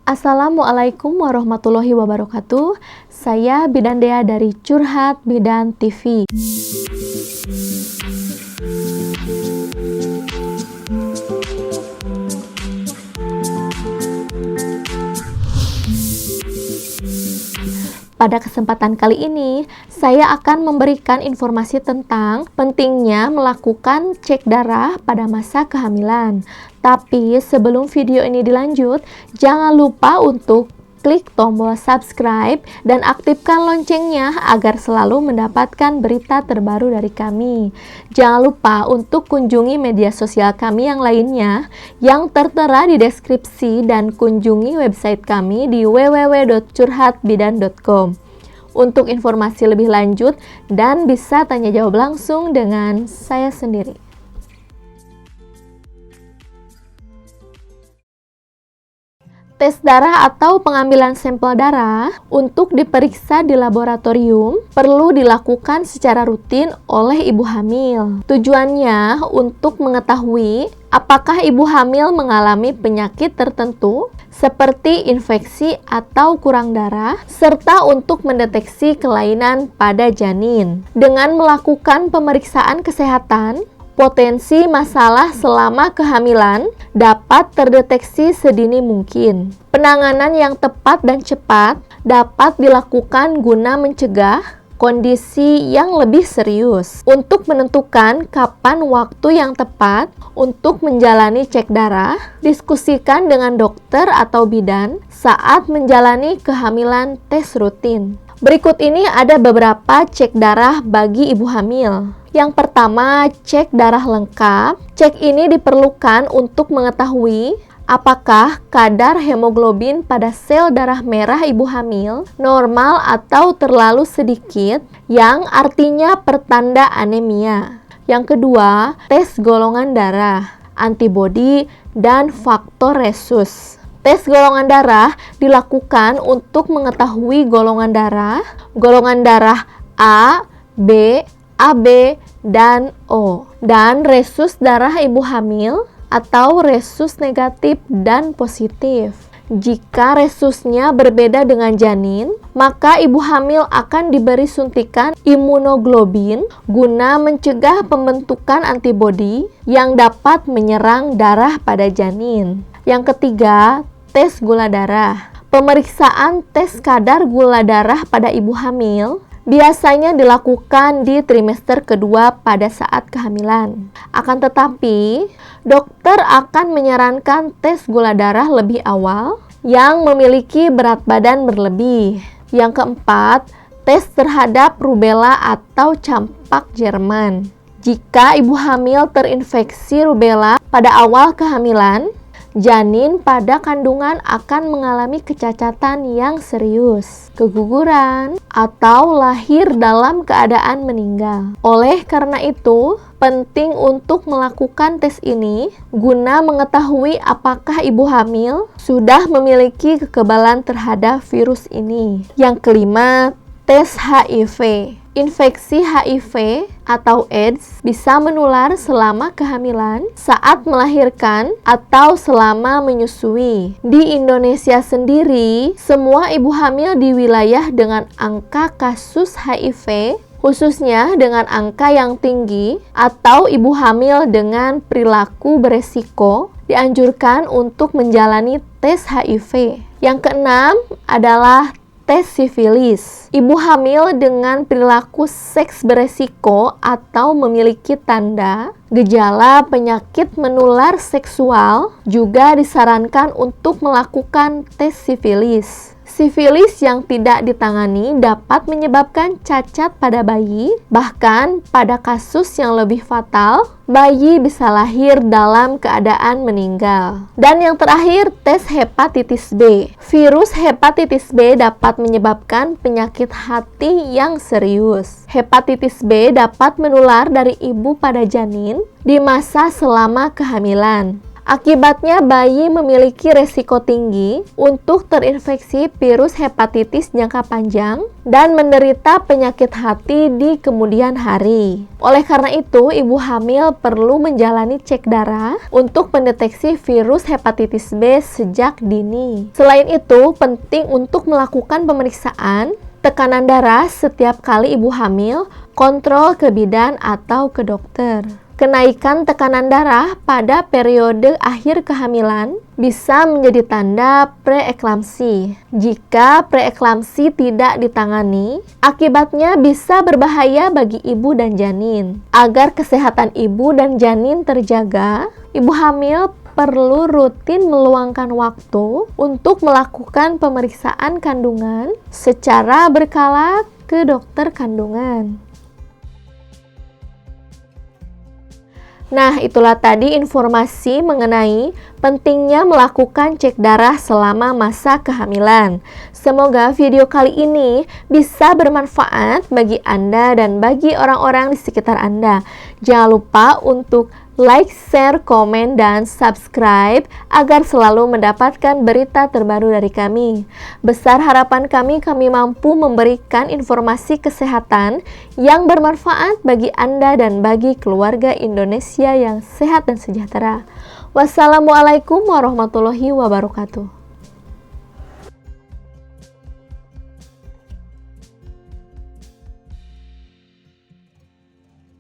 Assalamualaikum warahmatullahi wabarakatuh. Saya Bidan Dea dari Curhat Bidan TV. Pada kesempatan kali ini, saya akan memberikan informasi tentang pentingnya melakukan cek darah pada masa kehamilan. Tapi sebelum video ini dilanjut, jangan lupa untuk klik tombol subscribe dan aktifkan loncengnya agar selalu mendapatkan berita terbaru dari kami. Jangan lupa untuk kunjungi media sosial kami yang lainnya yang tertera di deskripsi dan kunjungi website kami di www.curhatbidan.com untuk informasi lebih lanjut dan bisa tanya jawab langsung dengan saya sendiri. Tes darah atau pengambilan sampel darah untuk diperiksa di laboratorium perlu dilakukan secara rutin oleh ibu hamil. Tujuannya untuk mengetahui apakah ibu hamil mengalami penyakit tertentu seperti infeksi atau kurang darah, serta untuk mendeteksi kelainan pada janin. Dengan melakukan pemeriksaan kesehatan, potensi masalah selama kehamilan dapat terdeteksi sedini mungkin. Penanganan yang tepat dan cepat dapat dilakukan guna mencegah kondisi yang lebih serius. Untuk menentukan kapan waktu yang tepat untuk menjalani cek darah, diskusikan dengan dokter atau bidan saat menjalani kehamilan tes rutin. Berikut ini ada beberapa cek darah bagi ibu hamil. Yang pertama, cek darah lengkap. Cek ini diperlukan untuk mengetahui apakah kadar hemoglobin pada sel darah merah ibu hamil normal atau terlalu sedikit, yang artinya pertanda anemia. Yang kedua, tes golongan darah, antibodi, dan faktor resus. Tes golongan darah dilakukan untuk mengetahui golongan darah A, B, AB, dan O, dan resus darah ibu hamil atau resus negatif dan positif. Jika resusnya berbeda dengan janin, maka ibu hamil akan diberi suntikan imunoglobin guna mencegah pembentukan antibodi yang dapat menyerang darah pada janin. Yang ketiga, tes gula darah. Pemeriksaan tes kadar gula darah pada ibu hamil biasanya dilakukan di trimester kedua pada saat kehamilan. Akan tetapi, dokter akan menyarankan tes gula darah lebih awal yang memiliki berat badan berlebih. Yang keempat, tes terhadap rubella atau campak Jerman. Jika ibu hamil terinfeksi rubella pada awal kehamilan, janin pada kandungan akan mengalami kecacatan yang serius, keguguran, atau lahir dalam keadaan meninggal. Oleh karena itu, penting untuk melakukan tes ini guna mengetahui apakah ibu hamil sudah memiliki kekebalan terhadap virus ini. Yang kelima, tes HIV. Infeksi HIV atau AIDS bisa menular selama kehamilan, saat melahirkan, atau selama menyusui. Di Indonesia sendiri, semua ibu hamil di wilayah dengan angka kasus HIV, khususnya dengan angka yang tinggi, atau ibu hamil dengan perilaku beresiko, dianjurkan untuk menjalani tes HIV. Yang keenam adalah tes sifilis. Ibu hamil dengan perilaku seks beresiko atau memiliki tanda gejala penyakit menular seksual juga disarankan untuk melakukan tes sifilis. Sifilis yang tidak ditangani dapat menyebabkan cacat pada bayi, bahkan pada kasus yang lebih fatal, bayi bisa lahir dalam keadaan meninggal. Dan yang terakhir, tes hepatitis B. Virus hepatitis B dapat menyebabkan penyakit hati yang serius. Hepatitis B dapat menular dari ibu pada janin di masa selama kehamilan. Akibatnya bayi memiliki resiko tinggi untuk terinfeksi virus hepatitis jangka panjang dan menderita penyakit hati di kemudian hari. Oleh karena itu, ibu hamil perlu menjalani cek darah untuk mendeteksi virus hepatitis B sejak dini. Selain itu, penting untuk melakukan pemeriksaan tekanan darah setiap kali ibu hamil, kontrol ke bidan atau ke dokter. Kenaikan tekanan darah pada periode akhir kehamilan bisa menjadi tanda preeklamsi. Jika preeklamsi tidak ditangani, akibatnya bisa berbahaya bagi ibu dan janin. Agar kesehatan ibu dan janin terjaga, ibu hamil perlu rutin meluangkan waktu untuk melakukan pemeriksaan kandungan secara berkala ke dokter kandungan. Nah, itulah tadi informasi mengenai pentingnya melakukan cek darah selama masa kehamilan. Semoga video kali ini bisa bermanfaat bagi Anda dan bagi orang-orang di sekitar Anda. Jangan lupa untuk like, share, komen, dan subscribe agar selalu mendapatkan berita terbaru dari kami. Besar harapan kami mampu memberikan informasi kesehatan yang bermanfaat bagi Anda dan bagi keluarga Indonesia yang sehat dan sejahtera. Wassalamualaikum warahmatullahi wabarakatuh.